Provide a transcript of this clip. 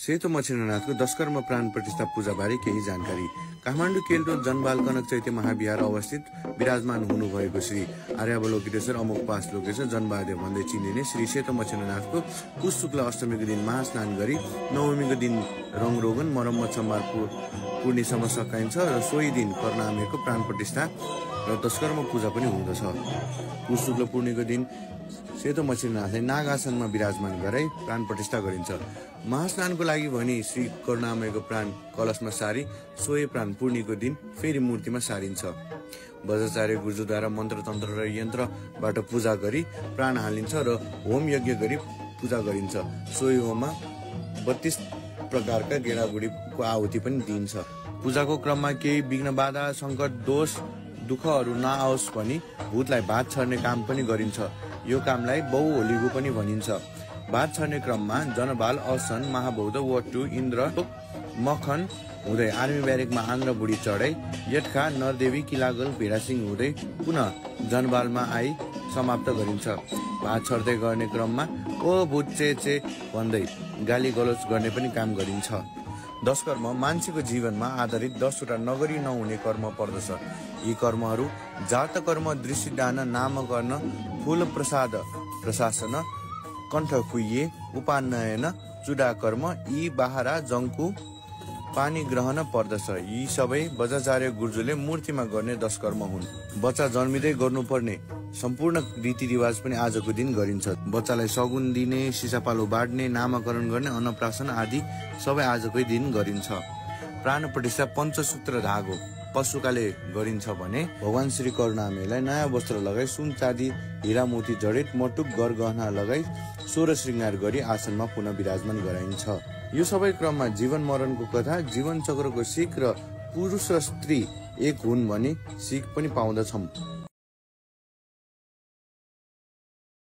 सेतो मछिन्द्रनाथको दशकर्म प्राण प्रतिष्ठा पूजाबारे केही जानकारी। काठमाडौँ केल्टो जनबाल कनक चैत्य महाविहार अवस्थित विराजमान हुनुभएको श्री आर्यावलोकितेश्वर अमुक पास लोकेश्वर जनबादेव भन्दै चिनिने श्री सेतो मछिन्द्रनाथको पुष शुक्ल अष्टमीको दिन महास्नान गरी नवमीको दिन रङरोगन मरम्मत सम्भार पूर्णिसम्म सकाइन्छ र सोही दिन कर्णामेको प्राण प्रतिष्ठा र दशकर्म पूजा पनि हुँदछ। पुष शुक्ल पूर्णिको दिन सेतो मछिन्द्रनाथलाई नागासनमा विराजमान गराई प्राण प्रतिष्ठा गरिन्छ। महास्नानको लागि भनी श्री करुणामयको प्राण कलशमा सारी सोही प्राण पूर्णिको दिन फेरि मूर्तिमा सारिन्छ। बजाचार्य गुर्जुद्वारा मन्त्र तन्त्र र यन्त्रबाट पूजा गरी प्राण हालिन्छ र होम यज्ञ गरी पूजा गरिन्छ। सोही होममा 32 प्रकारका गेडागुडीको आहुति पनि दिइन्छ। पूजाको क्रममा केही विघ्न बाधा सङ्कट दोष दुःखहरू नआओस् भनी भूतलाई भात छर्ने काम पनि गरिन्छ। यो कामलाई बहुहोलीगु पनि भनिन्छ। भात छर्ने क्रममा जनबाल असन महाबौद्ध वटु इन्द्र मखन हुँदै आर्मी ब्यारेकमा आन्द्र बुढी चढाई यटखा नरदेवी किलागल भेडासिंह हुँदै पुनः जनबालमा आई समाप्त गरिन्छ। भात छर्दै गर्ने क्रममा ओ भूत चे भन्दै गाली गलोच गर्ने पनि काम गरिन्छ। दशकर्म मान्छेको जीवनमा आधारित 10वटा नगरी नहुने कर्म पर्दछ। यी कर्महरू जात कर्म, दृष्टिदान, नामकरण, फूल प्रसाद प्रशासन, कण्ठ खुइए, उपानयन, चुडा कर्म, यी बाहरा जङ्कु पानी ग्रहण पर्दछ। यी सबै बजाचार्य गुर्जुले मूर्तिमा गर्ने दशकर्म हुन्। बच्चा जन्मिँदै गर्नुपर्ने सम्पूर्ण रीतिरिवाज पनि आजको दिन गरिन्छ। बच्चालाई सगुन दिने, सिसापालो बाँड्ने, नामकरण गर्ने, अन्नप्राशन आदि सबै आजकै दिन गरिन्छ। प्राण प्रतिष्ठा पञ्चसूत्र धागो पशुकाले गरिन्छ भने भगवान श्री करुणामयलाई नयाँ वस्त्र लगाई सुन चाँदी हिरा मोती जडित मटुक गरगहना लगाई 16 श्रृंगार गरी आसनमा पुनः विराजमान गराइन्छ। यो सबै क्रममा जीवन मरणको कथा, जीवन चक्रको सिक र पुरुष र स्त्री एक हुन् भनी सिक पनि पाउँदछौं।